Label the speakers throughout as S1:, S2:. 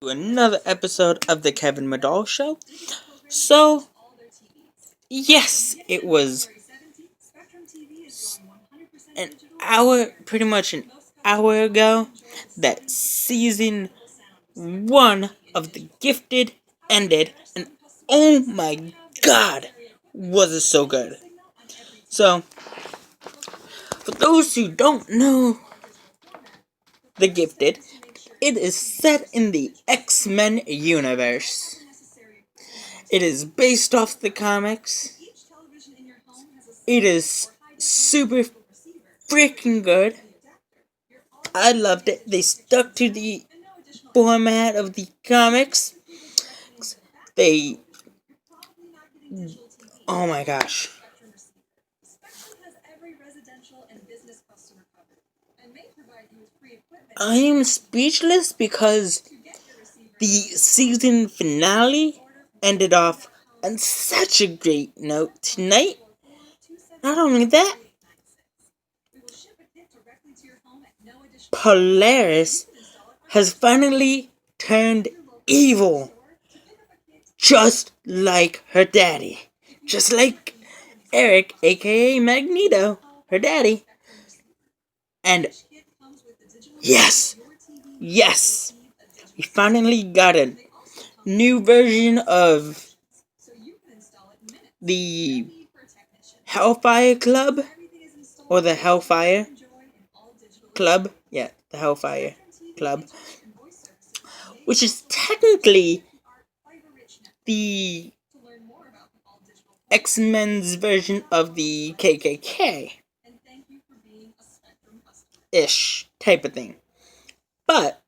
S1: To another episode of the Kevin Medall Show. So, yes, it was an pretty much an hour ago, that season one of The Gifted ended, and oh my god, was it so good. So, for those who don't know The Gifted, it is set in the X-Men universe. It is based off the comics. It is super freaking good. I loved it. They stuck to the format of the comics. They. Oh my gosh. I am speechless because the season finale ended off on such a great note tonight. Not only that, Polaris has finally turned evil. Just like her daddy. Just like Eric, aka Magneto, her daddy. And yes, we finally got a new version of the Hellfire Club, or the Hellfire Club. Yeah, the Hellfire Club, which is technically the X-Men's version of the KKK ish type of thing. But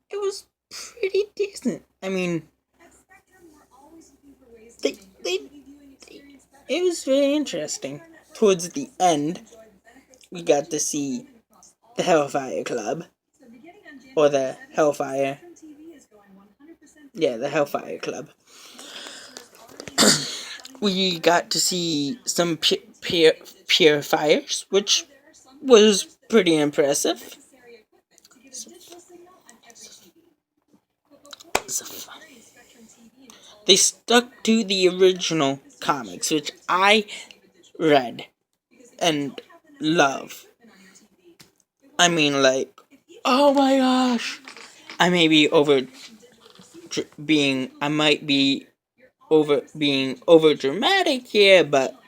S1: it was pretty decent. I mean, they, they, it was very interesting. Towards the end, we got to see the Hellfire Club, or the Hellfire. Yeah, the Hellfire Club. We got to see some purifiers, which was pretty impressive. They stuck to the original comics, which I read and love. I mean, like, oh my gosh. I may be being over dramatic here, but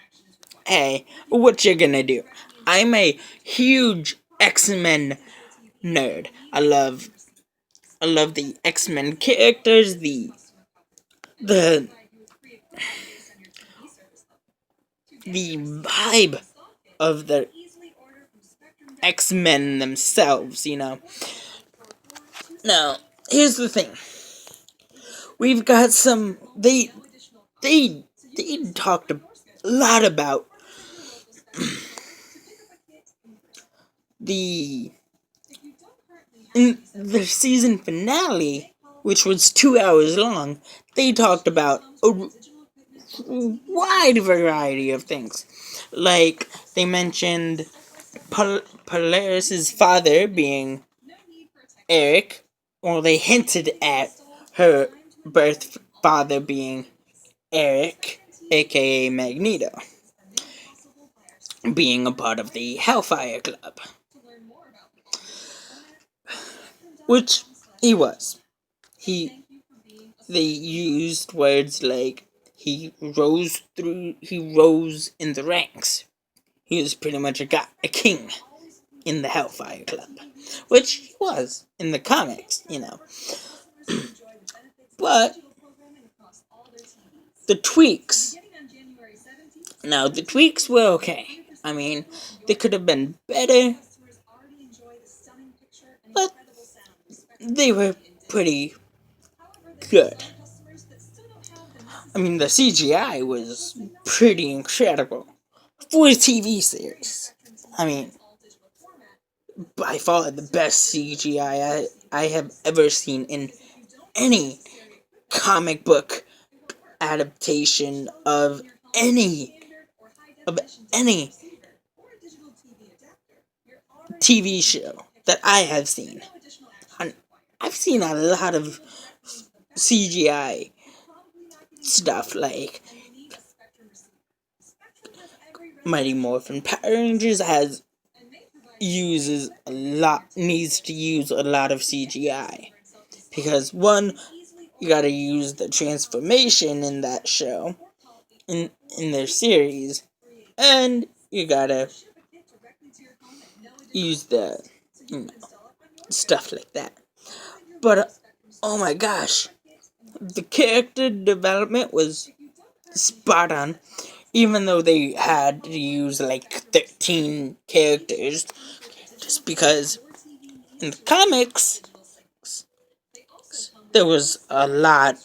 S1: hey, what you gonna do? I'm a huge X-Men nerd. I love the X-Men characters, the the vibe of the X-Men themselves, you know. Now, here's the thing. We've got some they talked a lot about the in the season finale, which was 2 hours long. They talked about a wide variety of things. Like, they mentioned Polaris's father being Eric, or they hinted at her birth father being Eric, aka Magneto, being a part of the Hellfire Club. Which he was. They used words like he rose in the ranks. He was pretty much a king in the Hellfire Club, which he was in the comics, you know. But the tweaks. Now, the tweaks were okay. I mean, they could have been better, but they were pretty good. I mean, the CGI was pretty incredible for a TV series. I mean, by far the best CGI I have ever seen in any comic book adaptation of any TV show that I have seen. I've seen a lot of CGI stuff like Mighty Morphin Power Rangers needs to use a lot of CGI because one, you gotta use the transformation in that show in their series, and you gotta use the stuff like that. But oh my gosh, the character development was spot on. Even though they had to use like 13 characters, just because in the comics there was a lot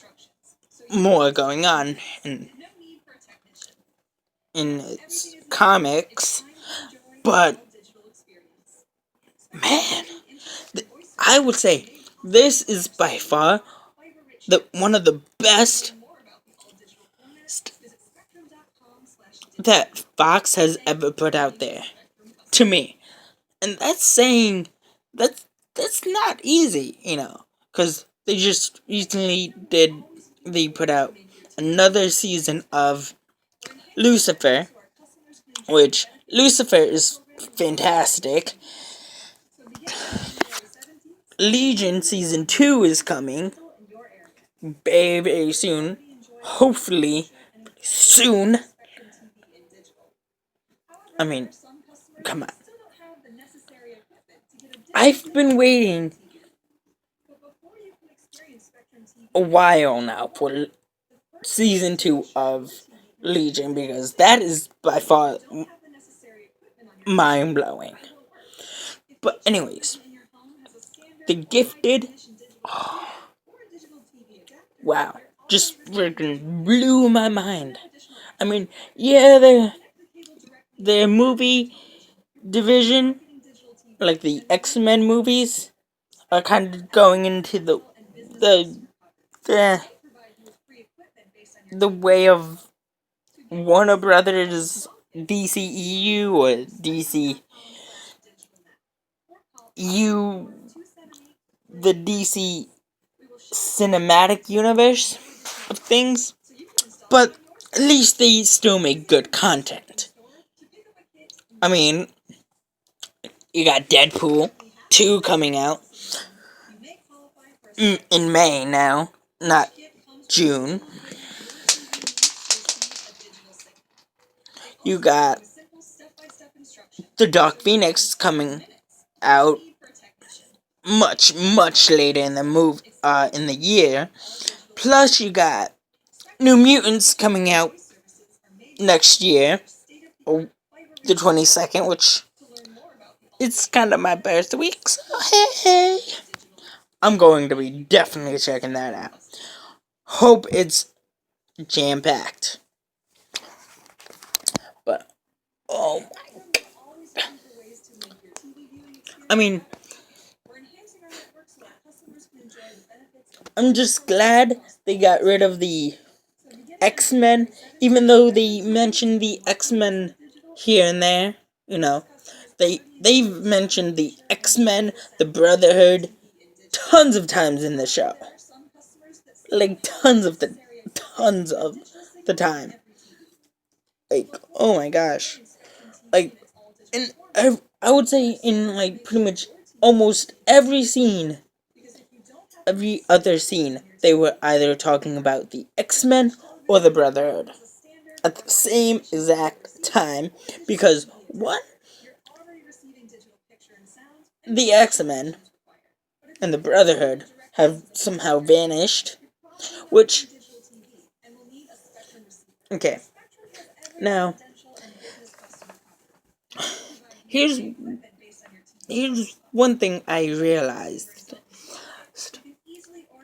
S1: more going on in its comics. But man, I would say this is by far one of the best that Fox has ever put out there to me. And that's saying that's not easy, because they put out another season of Lucifer, which Lucifer is fantastic. Legion season 2 is coming very, very soon. Hopefully soon. I mean, come on. I've been waiting a while now for season 2 of Legion because that is by far mind blowing. But anyways, The Gifted, wow, just freaking blew my mind. I mean, yeah, the movie division, like the X-Men movies, are kind of going into the the the way of Warner Brothers DCEU or DCU, the DC cinematic universe of things, but at least they still make good content. I mean, you got Deadpool 2 coming out in May now, not June. You got the Dark Phoenix coming out much, much later in in the year. Plus, you got New Mutants coming out next year, or the 22nd, which it's kind of my birth week, so hey, I'm going to be definitely checking that out. Hope it's jam-packed. But, oh my God. I mean, I'm just glad they got rid of the X-Men, even though they mentioned the X-Men here and there, they've mentioned the X-Men, the Brotherhood, tons of times in the show. Like, tons of the time. Like, oh my gosh. Like, I would say in, like, pretty much almost every other scene, they were either talking about the X-Men or the Brotherhood at the same exact time, because one, the X-Men and the Brotherhood have somehow vanished, which, okay, now, here's one thing I realized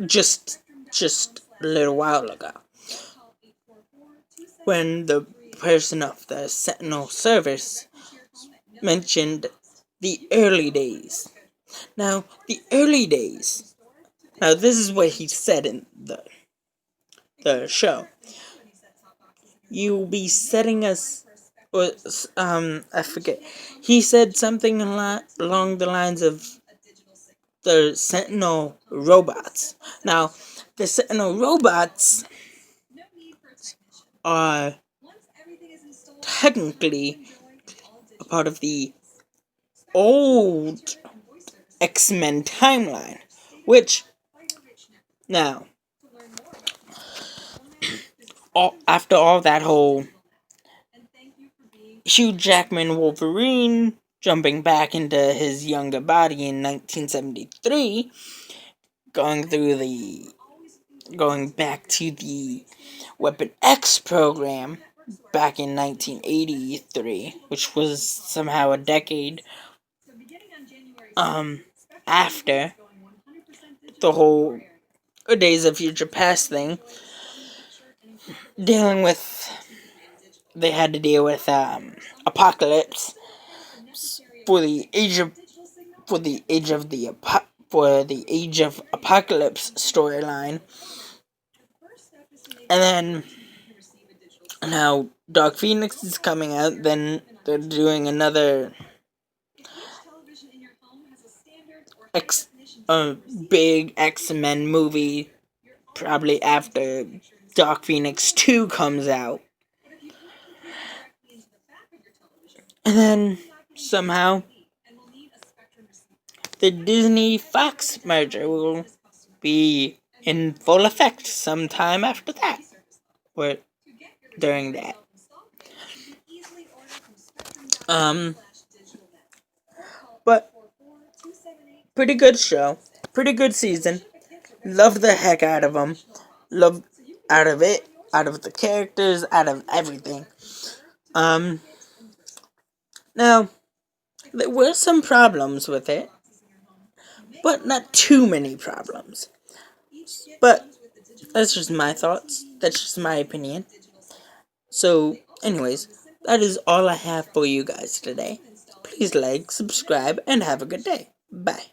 S1: just a little while ago, when the person of the Sentinel service mentioned the early days. Now, the early days. Now, this is what he said in the show. You'll be setting us, or I forget. He said something along the lines of the Sentinel robots. Now, the Sentinel robots are technically a part of the old X-Men timeline, which now, after all that whole Hugh Jackman Wolverine jumping back into his younger body in 1973, going back to the Weapon X program back in 1983, which was somehow a decade after the whole Days of Future Past thing, dealing with they had to deal with Apocalypse for the age of for the Age of Apocalypse storyline, and then now Dark Phoenix is coming out. Then they're doing another X big X-Men movie probably after Dark Phoenix 2 comes out. And then somehow the Disney Fox merger will be in full effect sometime after that. Or during that. But pretty good show. Pretty good season. Loved the heck out of them. Loved out of it. Out of the characters. Out of everything. Now, there were some problems with it. But not too many problems. But that's just my thoughts. That's just my opinion. So, anyways, that is all I have for you guys today. Please like, subscribe, and have a good day. Bye.